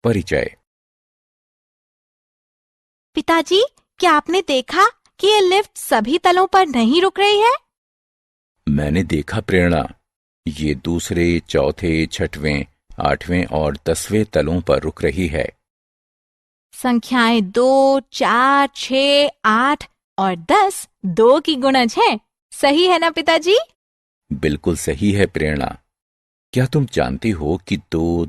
परिचय। पिताजी, क्या आपने देखा कि ये लिफ्ट सभी तलों पर नहीं रुक रही है? मैंने देखा प्रेरणा, ये दूसरे, चौथे, छठवें, 8वें और 10वें तलों पर रुक रही है। संख्याएं 2, 4, 6, 8 और 10 2 की गुणज है। सही है ना पिताजी? बिल्कुल सही है प्रेरणा। क्या तुम जानती हो कि 2,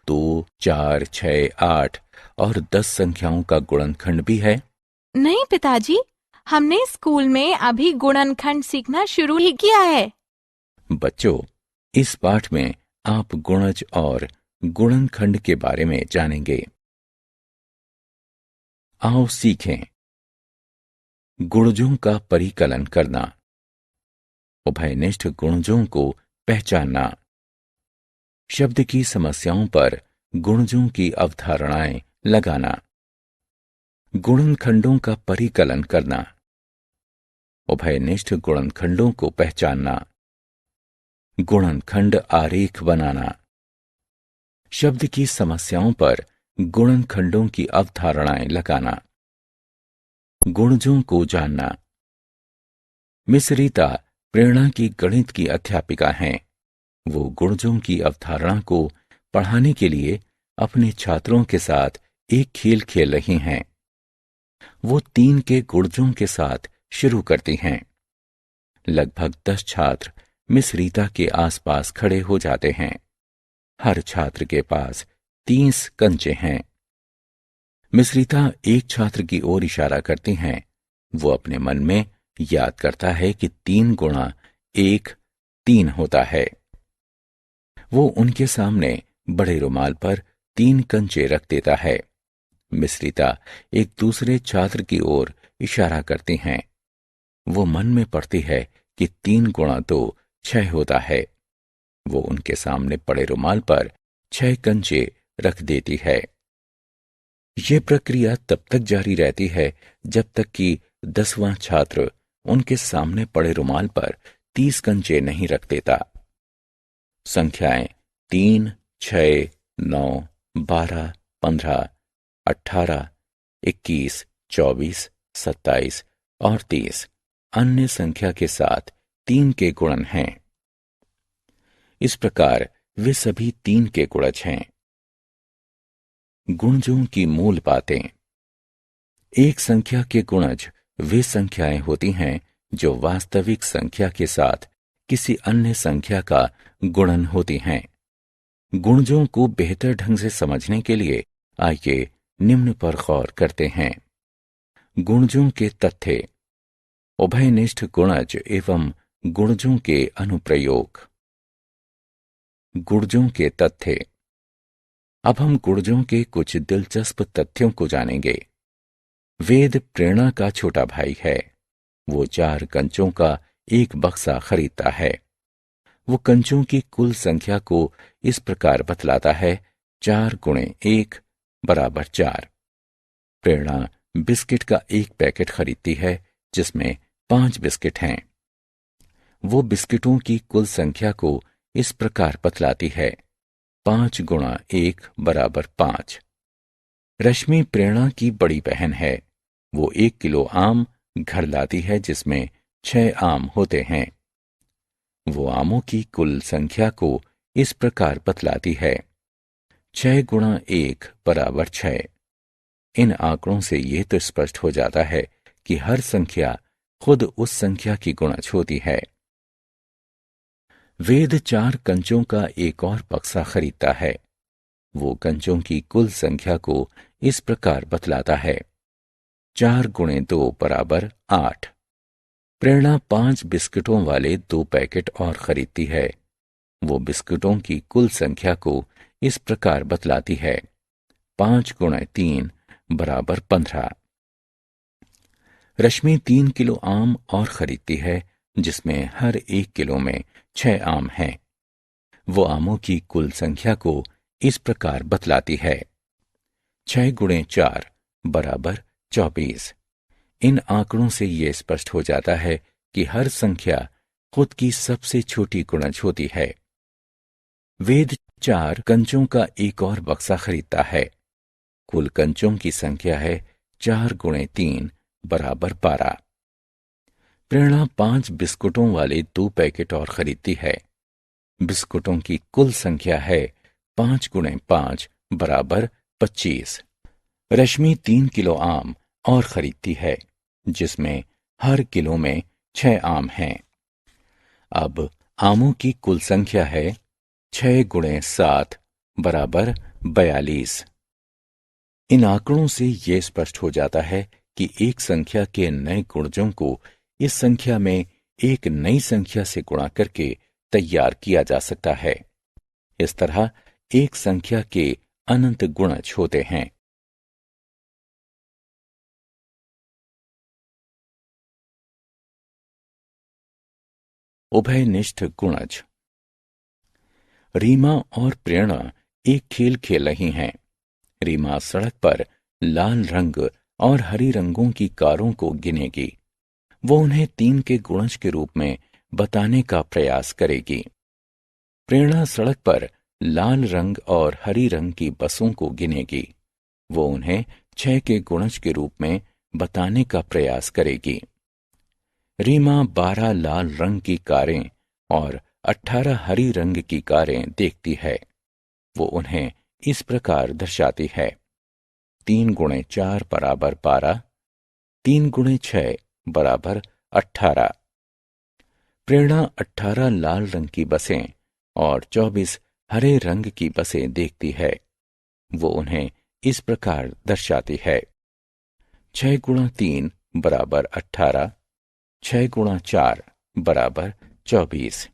2, 4, 6, 8 और 10 संख्याओं का गुणनखंड भी है? नहीं पिताजी, हमने स्कूल में अभी गुणनखंड सीखना शुरू ही किया है। बच्चों, इस पाठ में आप गुणज और गुणनखंड के बारे में जानेंगे। आओ सीखें। गुणजों का परिकलन करना, उभयनिष्ठ गुणजों को पहचानना, शब्द की समस्याओं पर गुणजों की अवधारणाएं लगाना, गुणनखंडों का परिकलन करना, उभयनिष्ठ गुणनखंडों को पहचानना, गुणनखंड आरेख बनाना, शब्द की समस्याओं पर गुणनखंडों की अवधारणाएं लगाना, गुणजों को जानना। मिस रीता प्रेरणा की गणित की अध्यापिका हैं। वो गुणजों की अवधारणा को पढ़ाने के लिए अपने छात्रों के साथ एक खेल खेल रही हैं। वो 3 के गुणजों के साथ शुरू करती हैं। लगभग 10 छात्र मिस रीता के आसपास खड़े हो जाते हैं। हर छात्र के पास 30 कंचे हैं। मिस रीता एक छात्र की ओर इशारा करती हैं। वो अपने मन में याद करता है कि 3 गुणा 1 3 होता है। वो उनके सामने बड़े रुमाल पर 3 कंचे रख देता है। मिस रीता एक दूसरे छात्र की ओर इशारा करती हैं। वो मन में पढ़ती है कि 3 गुणा 2 6 होता है। वो उनके सामने पड़े रुमाल पर 6 कंचे रख देती है। ये प्रक्रिया तब तक जारी रहती है जब तक कि 10वां छात्र उनके सामने पड़े रुमाल पर 30 कंचे नहीं रख देता। संख्याएं 3, 6, 9, 12, 15, 18, 21, 24, 27 और 30 अन्य संख्या के साथ 3 के गुणन हैं। इस प्रकार वे सभी 3 के गुणज हैं। गुणजों की मूल बातें। एक संख्या के गुणज वे संख्याएं होती हैं जो वास्तविक संख्या के साथ किसी अन्य संख्या का गुणन होती हैं। गुणजों को बेहतर ढंग से समझने के लिए आइए निम्न पर गौर करते हैं। गुणजों के तथ्य, उभयनिष्ठ गुणज एवं गुणजों के अनुप्रयोग। गुणजों के तथ्य। अब हम गुणजों के कुछ दिलचस्प तथ्यों को जानेंगे। वेद प्रेरणा का छोटा भाई है। वो 4 कंचों का एक बक्सा खरीदता है। वो कंचों की कुल संख्या को इस प्रकार बतलाता है, 4 गुणे 1 बराबर 4। प्रेरणा बिस्किट का एक पैकेट खरीदती है जिसमें 5 बिस्किट हैं। वो बिस्किटों की कुल संख्या को इस प्रकार बतलाती है, 5 गुणा 1 बराबर 5। रश्मि प्रेरणा की बड़ी बहन है। वो 1 किलो आम घर लाती है जिसमें 6 आम होते हैं। वो आमों की कुल संख्या को इस प्रकार बतलाती है, 6 गुणा 1 बराबर 6। इन आंकड़ों से ये तो स्पष्ट हो जाता है कि हर संख्या खुद उस संख्या की गुणज होती है। वेद 4 कंचों का एक और बक्सा खरीदता है। वो कंचों की कुल संख्या को इस प्रकार बतलाता है, 4 गुणे 2 बराबर 8। प्रेरणा 5 बिस्किटों वाले 2 पैकेट और खरीदती है। वो बिस्किटों की कुल संख्या को इस प्रकार बतलाती है, 5 गुणे 3 बराबर 15। रश्मि 3 किलो आम और खरीदती है जिसमें हर 1 किलो में 6 आम हैं। वो आमों की कुल संख्या को इस प्रकार बतलाती है, 6 गुणे 4 बराबर 24। इन आंकड़ों से यह स्पष्ट हो जाता है कि हर संख्या खुद की सबसे छोटी गुणज होती है। वेद 4 कंचों का एक और बक्सा खरीदता है। कुल कंचों की संख्या है 4 गुणे 3 बराबर 12। प्रेरणा 5 बिस्कुटों वाले 2 पैकेट और खरीदती है। बिस्कुटों की कुल संख्या है 5 गुणे 5 बराबर 25। रश्मि 3 किलो आम और खरीदती है, जिसमें हर किलो में 6 आम हैं। अब आमों की कुल संख्या है 6 गुणे 7 बराबर 42। इन आंकड़ों से यह स्पष्ट हो जाता है कि एक संख्या के नए गुणजों को इस संख्या में एक नई संख्या से गुणा करके तैयार किया जा सकता है। इस तरह एक संख्या के अनंत गुणज होते हैं। उभयनिष्ठ गुणज। रीमा और प्रेरणा एक खेल खेल रही हैं। रीमा सड़क पर लाल रंग और हरी रंगों की कारों को गिनेगी। वो उन्हें 3 के गुणज के रूप में बताने का प्रयास करेगी। प्रेरणा सड़क पर लाल रंग और हरी रंग की बसों को गिनेगी। वो उन्हें 6 के गुणज के रूप में बताने का प्रयास करेगी। रीमा 12 लाल रंग की कारें और 18 हरी रंग की कारें देखती है। वो उन्हें इस प्रकार दर्शाती है: 3 गुणे 4 बराबर 12, 3 गुणे 6 बराबर 18। प्रेरणा 18 लाल रंग की बसें और 24 हरे रंग की बसें देखती है। वो उन्हें इस प्रकार दर्शाती है: 6 गुणा 3 बराबर 18, 6 गुणा 4 बराबर 24।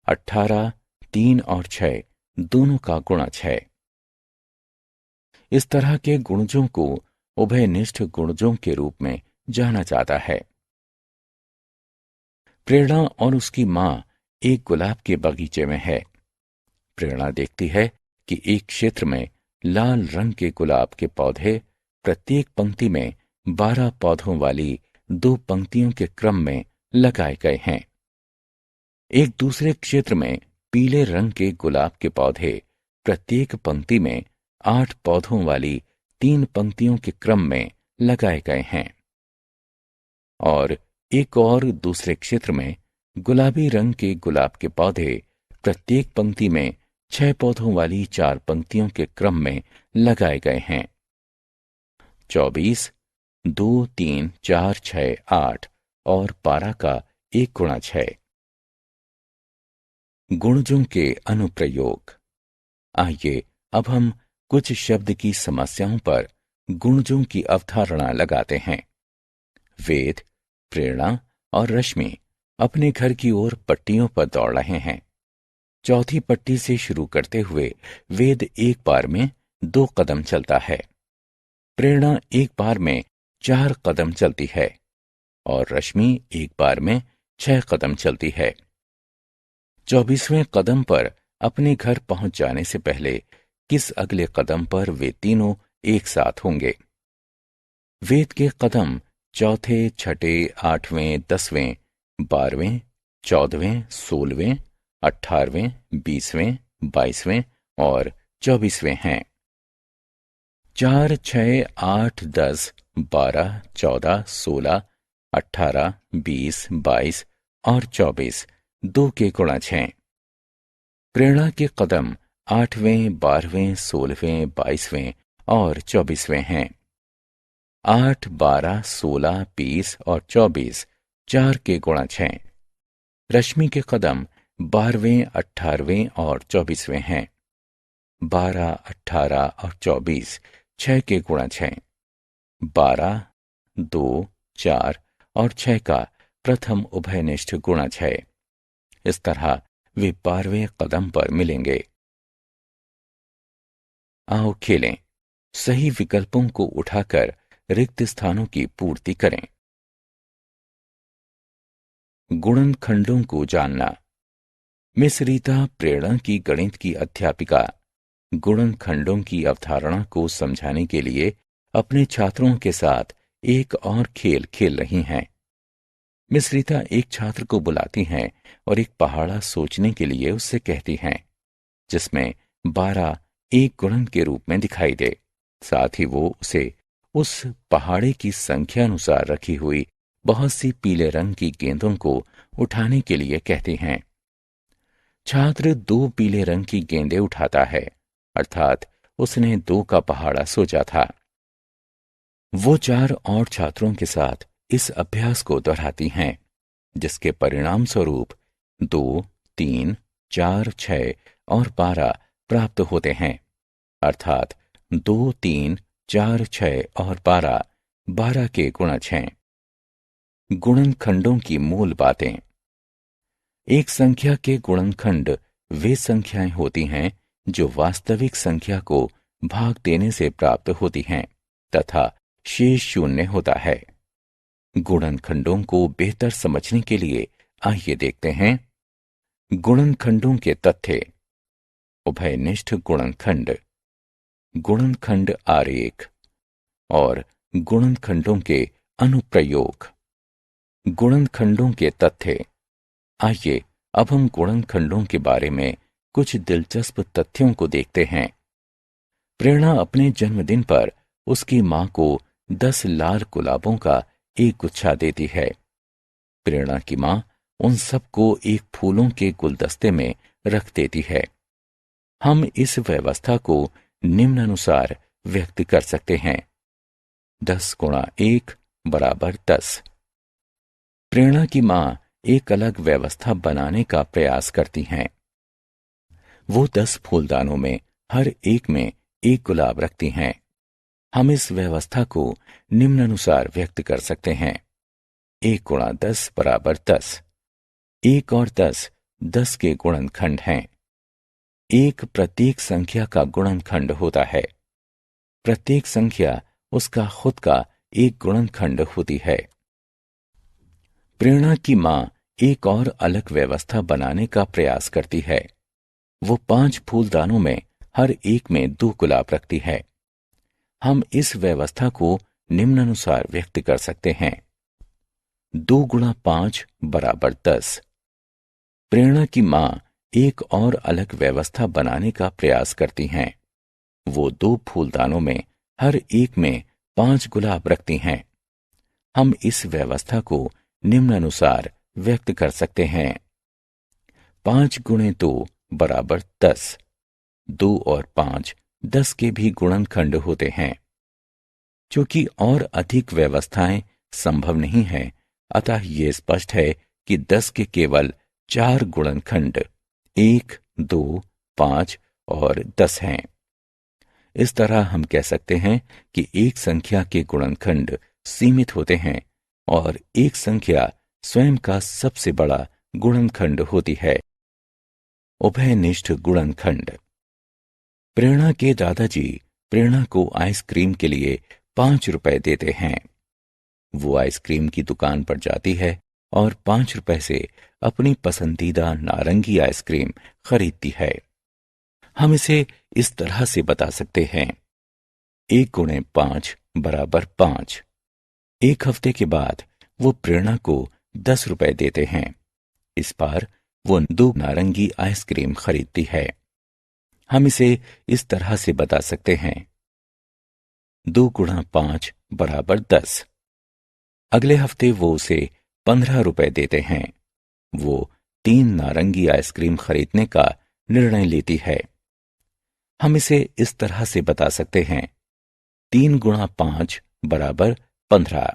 18, 3 और 6 दोनों का गुणज है। इस तरह के गुणजों को उभयनिष्ठ गुणजों के रूप में जाना जाता है। प्रेरणा और उसकी मां एक गुलाब के बगीचे में है। प्रेरणा देखती है कि एक क्षेत्र में लाल रंग के गुलाब के पौधे प्रत्येक पंक्ति में 12 पौधों वाली 2 पंक्तियों के क्रम में लगाए गए हैं। एक दूसरे क्षेत्र में पीले रंग के गुलाब के पौधे प्रत्येक पंक्ति में 8 पौधों वाली 3 पंक्तियों के क्रम में लगाए गए हैं। और एक और दूसरे क्षेत्र में गुलाबी रंग के गुलाब के पौधे प्रत्येक पंक्ति में 6 पौधों वाली 4 पंक्तियों के क्रम में लगाए गए हैं। 24, 2, 3, 4, 6, 8 और 12 का एक गुणज है। गुणजों के अनुप्रयोग। आइए अब हम कुछ शब्द की समस्याओं पर गुणजों की अवधारणा लगाते हैं। वेद, प्रेरणा और रश्मि अपने घर की ओर पट्टियों पर दौड़ रहे हैं। चौथी पट्टी से शुरू करते हुए वेद एक बार में 2 कदम चलता है। प्रेरणा एक बार में 4 कदम चलती है और रश्मि एक बार में 6 कदम चलती है। 24वें कदम पर अपने घर पहुंच जाने से पहले किस अगले कदम पर वे तीनों एक साथ होंगे? वेद के कदम चौथे, छठे, 8वें, 10वें, 12वें, 14वें, 16वें, 18वें, 20वें, 22वें और 24वें हैं। 4, 6, 8, 10, 12, 14, 16, 18, 20, 22 और 24 2 के गुणज हैं। प्रेरणा के कदम 8वें, 12वें, 16वें, 22वें और 24वें हैं। 8, 12, 16, 20 और 24 4 के गुणज हैं। रश्मि के कदम 12वें, 18वें और 24वें हैं। 12, 18 और 24 6 के गुणज हैं। 12, 2, 4 और 6 का प्रथम उभयनिष्ठ गुणज है। इस तरह वे 12वें कदम पर मिलेंगे। आओ खेलें। सही विकल्पों को उठाकर रिक्त स्थानों की पूर्ति करें। गुणनखंडों को जानना। मिस रीता प्रेरणा की गणित की अध्यापिका गुणनखंडों की अवधारणा को समझाने के लिए अपने छात्रों के साथ एक और खेल खेल रही हैं। मिस रीता एक छात्र को बुलाती हैं और एक पहाड़ा सोचने के लिए उससे कहती हैं, जिसमें 12 एक गुणन के रूप में दिखाई दे। साथ ही वो उसे उस पहाड़े की संख्या अनुसार रखी हुई बहुत सी पीले रंग की गेंदों को उठाने के लिए कहते हैं। छात्र 2 पीले रंग की गेंदें उठाता है, अर्थात उसने 2 का पहाड़ा सोचा था। वो 4 और छात्रों के साथ इस अभ्यास को दोहराती हैं, जिसके परिणाम स्वरूप 2, 3, 4, 6 और 12 प्राप्त होते हैं, अर्थात 2, 3, 4, 6 और 12 12 के गुणज हैं। गुणनखंडों की मूल बातें। एक संख्या के गुणनखंड वे संख्याएं होती हैं जो वास्तविक संख्या को भाग देने से प्राप्त होती हैं तथा शेष शून्य होता है। गुणनखंडों को बेहतर समझने के लिए आइए देखते हैं गुणनखंडों के तथ्य। उभयनिष्ठ गुणनखंड, गुणनखंड आरेख और गुणनखंडों के अनुप्रयोग। गुणनखंडों के तथ्य। आइए अब हम गुणनखंडों के बारे में कुछ दिलचस्प तथ्यों को देखते हैं। प्रेरणा अपने जन्मदिन पर उसकी मां को 10 लाल गुलाबों का एक गुच्छा देती है। प्रेरणा की मां उन सबको एक फूलों के गुलदस्ते में रख देती है। हम इस व्यवस्था को निम्नानुसार व्यक्त कर सकते हैं। 10 गुणा 1 बराबर 10। प्रेरणा की मां एक अलग व्यवस्था बनाने का प्रयास करती हैं। वो 10 फूलदानों में हर एक में एक गुलाब रखती हैं। हम इस व्यवस्था को निम्नानुसार व्यक्त कर सकते हैं। 1 गुणा 10 बराबर 10। 1 और 10 10 के गुणनखंड हैं। 1 प्रत्येक संख्या का गुणनखंड होता है। प्रत्येक संख्या उसका खुद का एक गुणनखंड होती है। प्रेरणा की मां एक और अलग व्यवस्था बनाने का प्रयास करती है। वो 5 फूलदानों में हर एक में 2 गुलाब रखती है। हम इस व्यवस्था को निम्नानुसार व्यक्त कर सकते हैं। 2 गुणा 5 बराबर 10। प्रेरणा की मां एक और अलग व्यवस्था बनाने का प्रयास करती हैं। वो 2 फूलदानों में हर एक में 5 गुलाब रखती हैं। हम इस व्यवस्था को निम्नानुसार व्यक्त कर सकते हैं। 5 गुणे 2 बराबर 10। 2 और 5 10 के भी गुणनखंड होते हैं। क्योंकि और अधिक व्यवस्थाएं संभव नहीं है, अतः ये स्पष्ट है कि 10 के केवल 4 गुणनखंड 1, 2, 5 और 10 हैं। इस तरह हम कह सकते हैं कि एक संख्या के गुणनखंड सीमित होते हैं और एक संख्या स्वयं का सबसे बड़ा गुणनखंड होती है। उभयनिष्ठ गुणनखंड। प्रेरणा के दादाजी प्रेरणा को आइसक्रीम के लिए 5 रुपए देते हैं। वो आइसक्रीम की दुकान पर जाती है और 5 रुपए से अपनी पसंदीदा नारंगी आइसक्रीम खरीदती है। हम इसे इस तरह से बता सकते हैं। 1 गुणे 5 बराबर 5। 1 हफ्ते के बाद वो प्रेरणा को 10 रुपए देते हैं। इस बार वो 2 नारंगी आइसक्रीम खरीदती है। हम इसे इस तरह से बता सकते हैं। 2 गुणा 5 बराबर 10। अगले हफ्ते वो उसे 15 रुपए देते हैं। वो 3 नारंगी आइसक्रीम खरीदने का निर्णय लेती है। हम इसे इस तरह से बता सकते हैं। 3 गुणा 5 बराबर 15।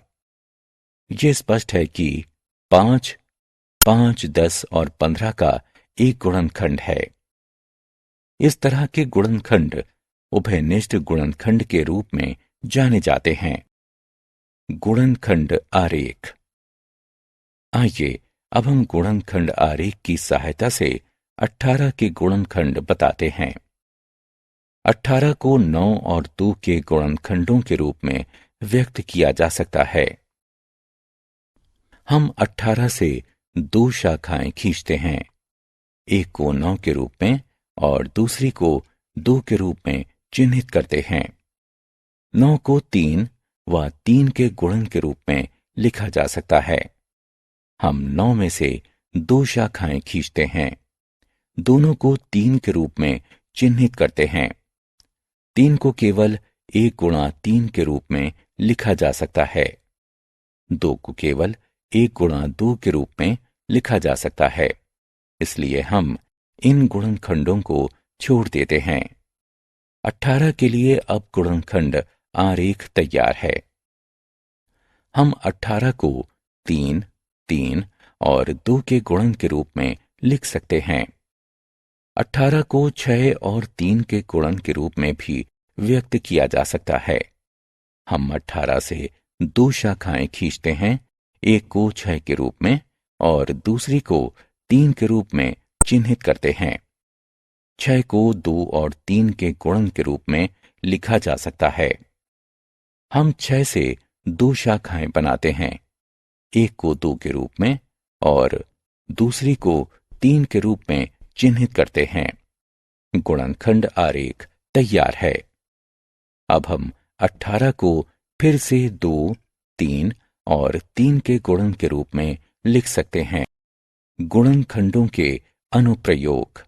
ये स्पष्ट है कि 5, 5, 10 और 15 का एक गुणनखंड है। इस तरह के गुणनखंड उभयनिष्ठ गुणनखंड के रूप में जाने जाते हैं। गुणनखंड आरेख। आइए अब हम गुणनखंड आरेख की सहायता से 18 के गुणनखंड बताते हैं। 18 को 9 और 2 के गुणनखंडों के रूप में व्यक्त किया जा सकता है। हम 18 से 2 शाखाएं खींचते हैं। एक को 9 के रूप में और दूसरी को 2 के रूप में चिन्हित करते हैं। 9 को 3 व 3 के गुणन के रूप में लिखा जा सकता है। हम 9 में से 2 शाखाएं खींचते हैं। दोनों को 3 के रूप में चिन्हित करते हैं। 3 को केवल 1 गुणा 3 के रूप में लिखा जा सकता है। 2 को केवल 1 गुणा 2 के रूप में लिखा जा सकता है। इसलिए हम इन गुणनखंडों को छोड़ देते हैं। 18 के लिए अब गुणनखंड आरेख तैयार है। हम 18 को 3, 3 और 2 के गुणन के रूप में लिख सकते हैं। 18 को 6 और 3 के गुणन के रूप में भी व्यक्त किया जा सकता है। हम 18 से 2 शाखाएं खींचते हैं, एक को 6 के रूप में और दूसरी को 3 के रूप में चिन्हित करते हैं। 6 को 2 और 3 के गुणन के रूप में लिखा जा सकता है। हम 6 से 2 शाखाएं बनाते हैं, एक को 2 के रूप में और दूसरी को 3 के रूप में चिन्हित करते हैं। गुणनखंड आरेख तैयार है। अब हम 18 को फिर से 2, 3 और 3 के गुणन के रूप में लिख सकते हैं। गुणनखंडों के अनुप्रयोग।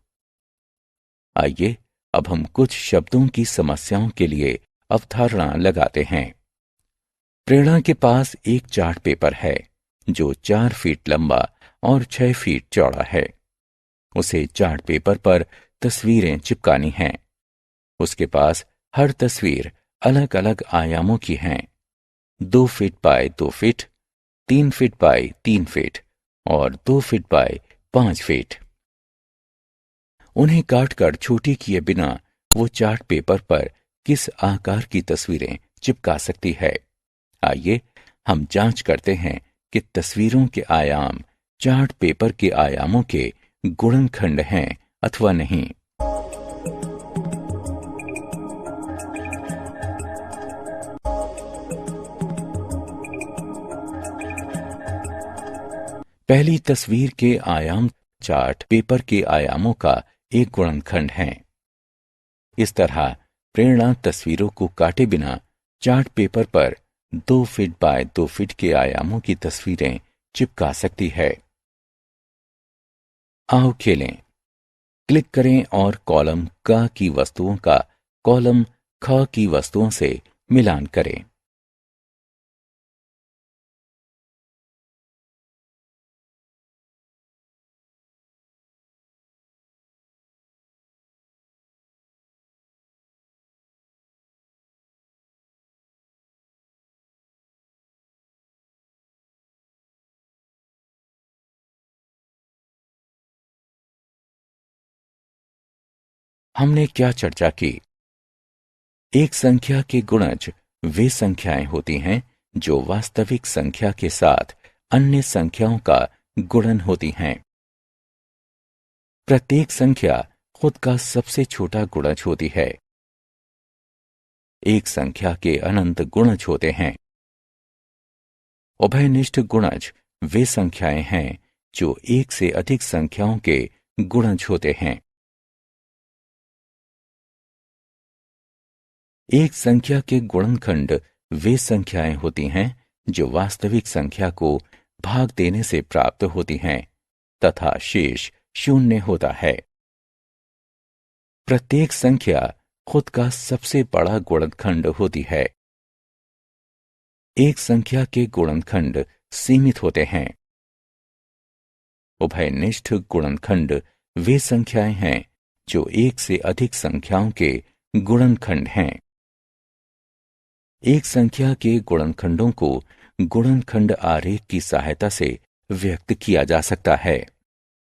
आइए अब हम कुछ शब्दों की समस्याओं के लिए अवधारणा लगाते हैं। प्रेरणा के पास एक चार्ट पेपर है जो 4 फीट लंबा और 6 फीट चौड़ा है। उसे चार्ट पेपर पर तस्वीरें चिपकानी हैं। उसके पास हर तस्वीर अलग अलग आयामों की हैं। 2 feet by 2 feet, 3 feet by 3 feet और 2 फीट बाय 5 फीट। उन्हें काटकर छोटी किए बिना वो चार्ट पेपर पर किस आकार की तस्वीरें चिपका सकती है? आइए हम जांच करते हैं कि तस्वीरों के आयाम चार्ट पेपर के आयामों के गुणनखंड हैं अथवा नहीं। पहली तस्वीर के आयाम चार्ट पेपर के आयामों का एक गुणनखंड है। इस तरह प्रेरणा तस्वीरों को काटे बिना चार्ट पेपर पर 2 फीट बाय 2 फीट के आयामों की तस्वीरें चिपका सकती है। आओ खेलें। क्लिक करें और कॉलम क की वस्तुओं का कॉलम ख की वस्तुओं से मिलान करें। हमने क्या चर्चा की? एक संख्या के गुणज वे संख्याएं होती हैं जो वास्तविक संख्या के साथ अन्य संख्याओं का गुणन होती हैं। प्रत्येक संख्या खुद का सबसे छोटा गुणज होती है। एक संख्या के अनंत गुणज होते हैं। उभयनिष्ठ गुणज वे संख्याएं हैं जो एक से अधिक संख्याओं के गुणज होते हैं। एक संख्या के गुणनखंड वे संख्याएं होती हैं जो वास्तविक संख्या को भाग देने से प्राप्त होती हैं तथा शेष 0 होता है। प्रत्येक संख्या खुद का सबसे बड़ा गुणनखंड होती है। एक संख्या के गुणनखंड सीमित होते हैं। उभयनिष्ठ गुणनखंड वे संख्याएं हैं जो एक से अधिक संख्याओं के गुणनखंड हैं। एक संख्या के गुणनखंडों को गुणनखंड आरेख की सहायता से व्यक्त किया जा सकता है।